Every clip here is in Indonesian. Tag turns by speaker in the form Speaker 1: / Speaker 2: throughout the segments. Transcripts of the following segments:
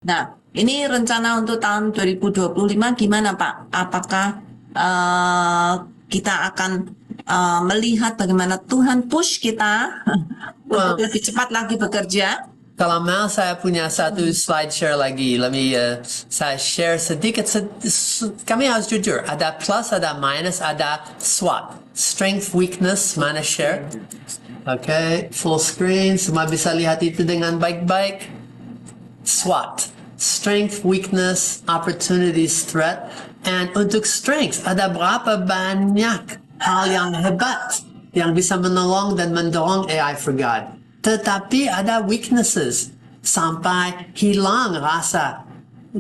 Speaker 1: Nah, ini rencana untuk tahun 2025 gimana Pak? Apakah kita akan melihat bagaimana Tuhan push kita untuk lebih cepat lagi bekerja?
Speaker 2: Kalau mau saya punya satu slide share lagi. Let me saya share sedikit. Kami harus jujur. Ada plus, ada minus, ada SWOT. Strength, weakness, mana share. Okay, full screen. Semua bisa lihat itu dengan baik-baik. SWOT. Strength, weakness, opportunities, threat. And untuk strength, ada berapa banyak hal yang hebat yang bisa menolong dan mendorong AI for God. Tetapi ada weaknesses sampai hilang rasa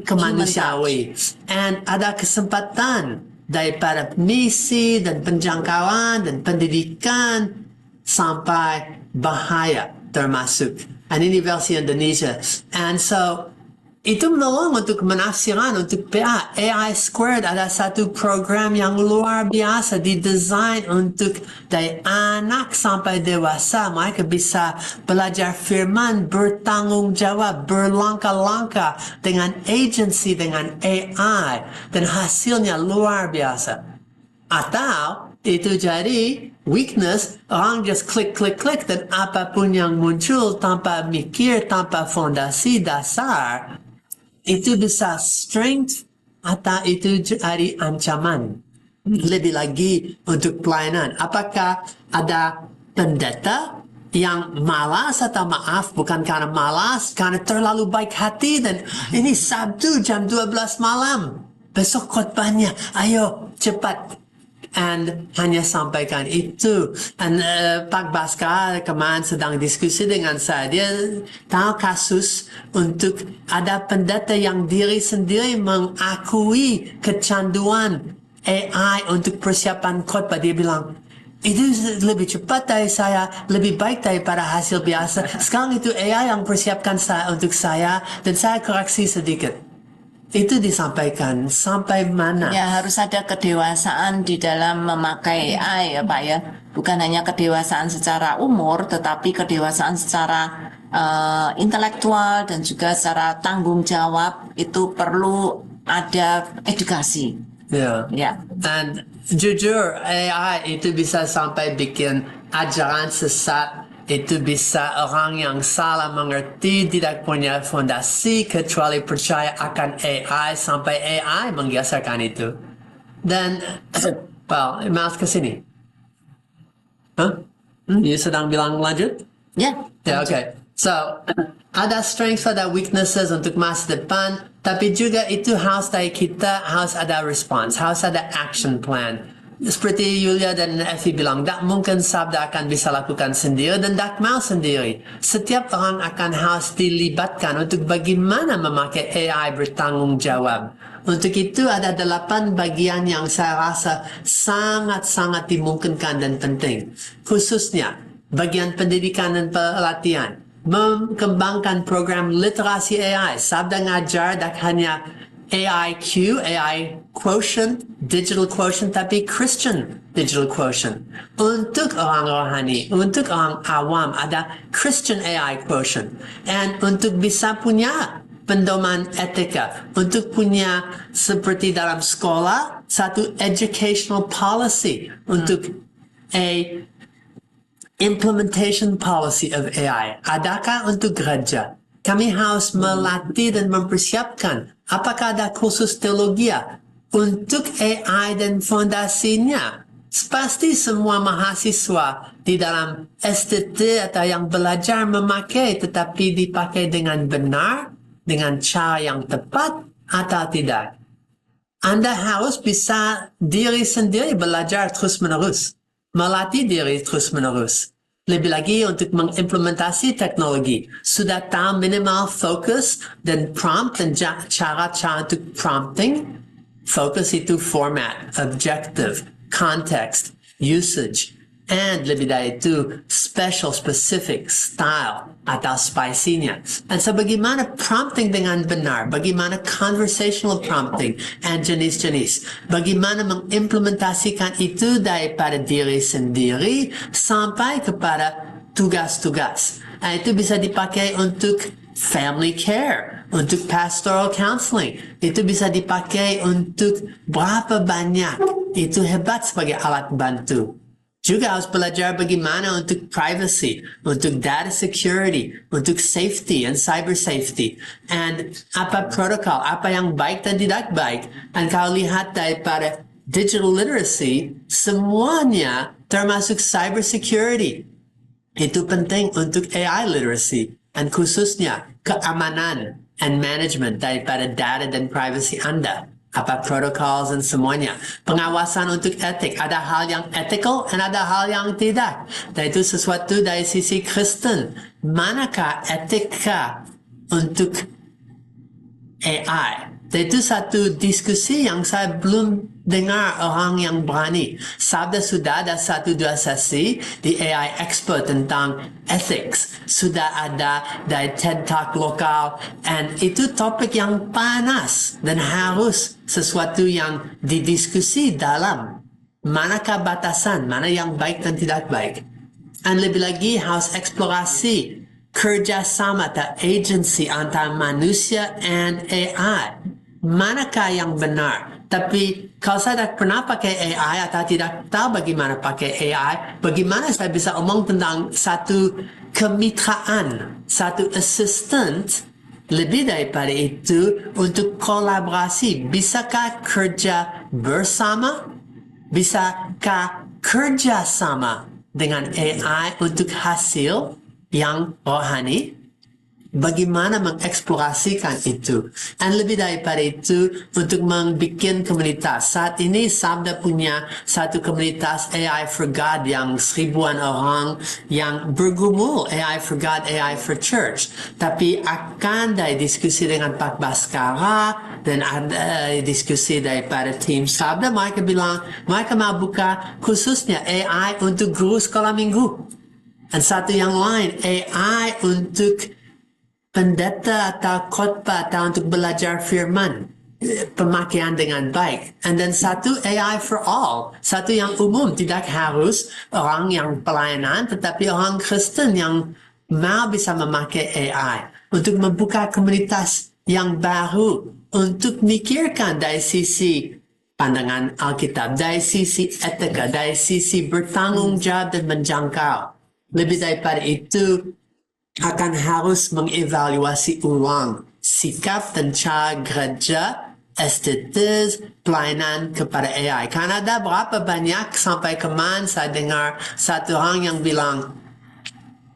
Speaker 2: kemanusiawi. And ada kesempatan daripada misi dan penjangkauan dan pendidikan sampai bahaya termasuk. And ini versi Indonesia. And so itu menolong untuk menafsirkan untuk PA. AI Squared ada satu program yang luar biasa didesain untuk dari anak sampai dewasa. Mereka bisa belajar firman, bertanggung jawab, berlangkah-langkah dengan agency, dengan AI. Dan hasilnya luar biasa. Atau itu jadi weakness, orang just klik dan apapun yang muncul tanpa mikir, tanpa fondasi dasar, itu bisa strength atau itu jadi ancaman. Lebih lagi untuk pelayanan. Apakah ada pendeta yang malas atau maaf bukan karena malas, karena terlalu baik hati dan ini Sabtu jam 12 malam. Besok khotbahnya, ayo cepat. And hanya sampaikan itu. And Pak Baskar kemarin sedang diskusi dengan saya. Dia tahu kasus untuk ada pendeta yang diri sendiri mengakui kecanduan AI untuk persiapan khotbah. Dia bilang, itu lebih cepat dari saya, lebih baik daripada hasil biasa. Sekarang itu AI yang persiapkan saya untuk saya, dan saya koreksi sedikit. Itu disampaikan sampai mana?
Speaker 1: Ya, harus ada kedewasaan di dalam memakai AI ya Pak ya. Bukan hanya kedewasaan secara umur, tetapi kedewasaan secara intelektual dan juga secara tanggung jawab. Itu perlu ada edukasi.
Speaker 2: Ya. Dan jujur AI itu bisa sampai bikin ajaran sesat. Itu bisa orang yang salah mengerti, tidak punya fondasi, kecuali percaya akan AI, sampai AI menggeserkan itu. Dan, well, Mas ke sini. You sedang bilang lanjut?
Speaker 1: Ya.
Speaker 2: Yeah, okay. So, ada strengths, ada weaknesses untuk masa depan, tapi juga itu harus dari kita, harus ada response, harus ada action plan. Seperti Yulia dan Effie bilang, tak mungkin Sabda akan bisa lakukan sendiri dan tak mau sendiri. Setiap orang akan harus dilibatkan untuk bagaimana memakai AI bertanggung jawab. Untuk itu ada 8 bagian yang saya rasa sangat-sangat dimungkinkan dan penting. Khususnya, bagian pendidikan dan pelatihan. Mengembangkan program literasi AI. Sabda ngajar tak hanya AIQ, AI quotient, digital quotient, tapi Christian digital quotient. Untuk orang rohani, untuk orang awam, ada Christian AI quotient. And untuk bisa punya pendoman etika, untuk punya seperti dalam sekolah, satu educational policy, untuk a implementation policy of AI. Adakah untuk gereja? Kami harus melatih dan mempersiapkan. Apakah ada kursus teologi untuk AI dan fondasinya? Pasti semua mahasiswa di dalam STT atau yang belajar memakai, tetapi dipakai dengan benar, dengan cara yang tepat atau tidak. Anda harus bisa diri sendiri belajar terus-menerus, melatih diri terus-menerus. Lebih lagi untuk mengimplementasi teknologi. Sudah tahu minimal fokus dan prompt dan cara-cara untuk prompting. Fokus itu format, objective, context, usage, and lebih dari itu special, specific, style atau spicy-nya. Dan so bagaimana prompting dengan benar, bagaimana conversational prompting and jenis-jenis, bagaimana mengimplementasikan itu daripada diri sendiri sampai kepada tugas-tugas. Itu bisa dipakai untuk family care, untuk pastoral counseling. Itu bisa dipakai untuk berapa banyak. Itu hebat sebagai alat bantu. Juga harus belajar bagaimana untuk privacy, untuk data security, untuk safety and cyber safety. And apa protokol, apa yang baik dan tidak baik. Dan kalau lihat daripada digital literacy, semuanya termasuk cyber security. Itu penting untuk AI literacy. Dan khususnya keamanan and management daripada data dan privacy Anda. Apa protocols dan semuanya. Pengawasan untuk etik. Ada hal yang ethical dan ada hal yang tidak. Dan itu sesuatu dari sisi Kristen. Manakah etika untuk AI? Dan itu satu diskusi yang saya belum dengar orang yang berani. Sabda sudah ada 1-2 sesi di AI Expo tentang ethics. Sudah ada dari TED Talk lokal. Dan itu topik yang panas dan harus sesuatu yang didiskusi dalam. Manakah batasan, mana yang baik dan tidak baik. Dan lebih lagi harus eksplorasi kerjasama atau agency antara manusia and AI. Manakah yang benar? Tapi kalau saya tidak pernah pakai AI atau tidak tahu bagaimana pakai AI, bagaimana saya bisa omong tentang satu kemitraan, satu assistant, lebih daripada itu untuk kolaborasi. Bisakah kerja bersama? Bisakah kerja sama dengan AI untuk hasil yang rohani? Bagaimana mengeksplorasikan itu. Dan lebih daripada itu, untuk membuat komunitas. Saat ini Sabda punya satu komunitas AI for God yang 1000-an orang yang bergumul AI for God, AI for Church. Tapi akan ada diskusi dengan Pak Baskara dan ada diskusi daripada tim Sabda. Mereka bilang, mereka mau buka khususnya AI untuk guru sekolah minggu. Dan satu yang lain, AI untuk pendeta atau khotbah atau untuk belajar firman, pemakaian dengan baik. And then satu AI for all, satu yang umum, tidak harus orang yang pelayanan, tetapi orang Kristen yang mau bisa memakai AI untuk membuka komunitas yang baru, untuk mikirkan dari sisi pandangan Alkitab, dari sisi etika, dari sisi bertanggung jawab dan menjangkau. Lebih daripada itu, akan harus mengevaluasi ulang sikap dan cara gereja, estetis, pelayanan kepada AI. Karena ada berapa banyak sampai kemarin saya dengar satu orang yang bilang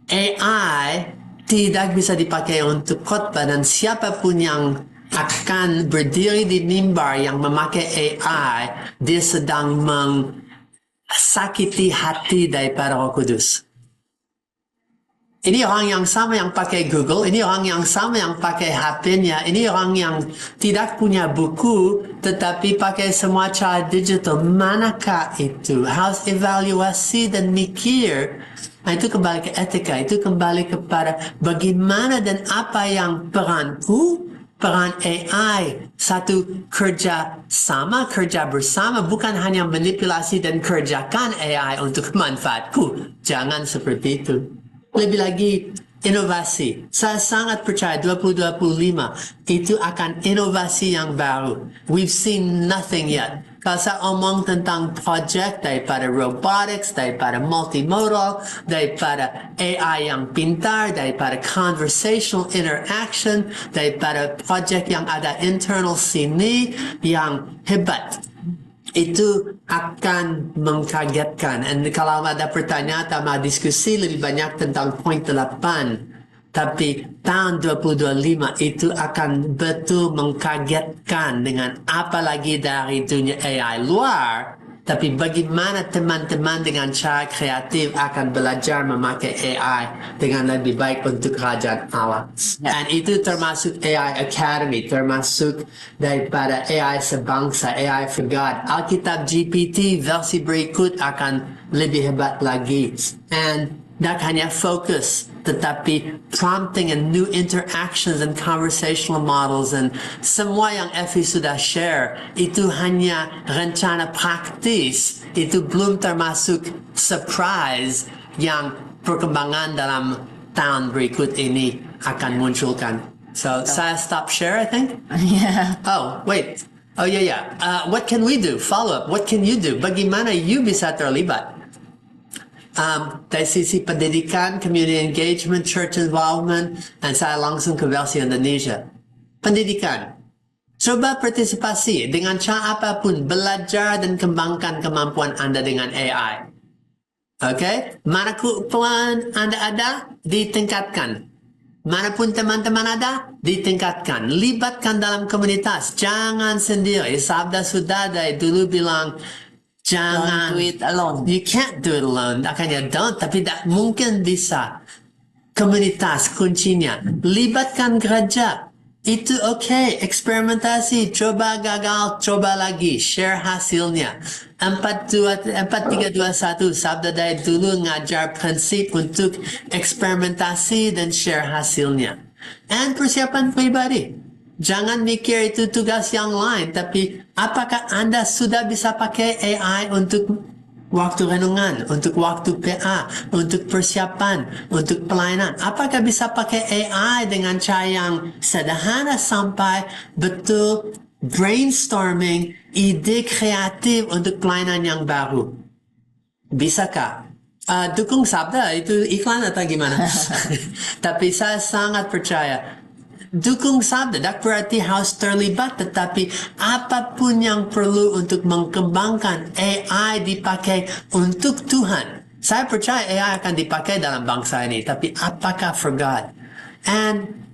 Speaker 2: AI tidak bisa dipakai untuk khotbah dan siapapun yang akan berdiri di mimbar yang memakai AI, dia sedang mengsakiti hati daripada Roh Kudus. Ini orang yang sama yang pakai Google, ini orang yang sama yang pakai HP-nya, ini orang yang tidak punya buku, tetapi pakai semua cara digital. Manakah itu? Harus evaluasi dan mikir. Nah, itu kembali ke etika, itu kembali kepada bagaimana dan apa yang peranku, peran AI, satu kerja sama, kerja bersama, bukan hanya manipulasi dan kerjakan AI untuk manfaatku. Jangan seperti itu. Lebih lagi, inovasi. Saya sangat percaya 2025 itu akan inovasi yang baru. We've seen nothing yet. Kalau saya omong tentang project daripada robotics, daripada multimodal, daripada AI yang pintar, daripada conversational interaction, daripada project yang ada internal sini yang hebat. Itu akan mengkagetkan. Dan kalau ada pertanyaan atau ada diskusi lebih banyak tentang poin 8. Tapi tahun 2025 itu akan betul mengkagetkan dengan apa lagi dari dunia AI luar. Tapi bagaimana teman-teman dengan cara kreatif akan belajar memakai AI dengan lebih baik untuk kerajaan Allah. Dan itu termasuk AI Academy, termasuk daripada AI sebangsa, AI for God. Alkitab GPT versi berikut akan lebih hebat lagi. And not hanya fokus, tetapi prompting and new interactions and conversational models and semua yang Effie sudah share, itu hanya rencana praktis, itu belum termasuk surprise yang perkembangan dalam tahun berikut ini akan munculkan. So saya stop share, I think.
Speaker 1: Yeah.
Speaker 2: Oh, wait. Oh, yeah. What can we do? Follow up. What can you do? Bagaimana you bisa terlibat? Dari sisi pendidikan, community engagement, church involvement, dan saya langsung ke versi Indonesia. Pendidikan. Coba partisipasi dengan cara apapun, belajar dan kembangkan kemampuan Anda dengan AI. Okay? Mana kemampuan Anda ada, ditingkatkan. Manapun teman-teman ada, ditingkatkan. Libatkan dalam komunitas. Jangan sendiri. Sabda Sudada dulu bilang, jangan.
Speaker 1: Don't do it alone.
Speaker 2: You can't do it alone. Makanya don't, tapi tak mungkin bisa. Komunitas kuncinya. Libatkan gereja. Itu okay. Eksperimentasi. Coba gagal, coba lagi. Share hasilnya. 4-3-2-1 Sabda Daya dulu ngajar prinsip untuk eksperimentasi dan share hasilnya. And persiapan pribadi. Jangan mikir itu tugas yang lain, tapi apakah Anda sudah bisa pakai AI untuk waktu renungan, untuk waktu PA, untuk persiapan, untuk pelayanan? Apakah bisa pakai AI dengan cara yang sederhana sampai betul brainstorming ide kreatif untuk pelayanan yang baru? Bisakah? Dukung Sabda itu iklan atau gimana? Tapi saya sangat percaya dukung Sabda, tak berarti harus terlibat, tetapi apapun yang perlu untuk mengembangkan AI dipakai untuk Tuhan. Saya percaya AI akan dipakai dalam bangsa ini, tapi apakah for God? And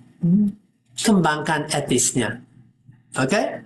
Speaker 2: kembangkan etisnya. Okay?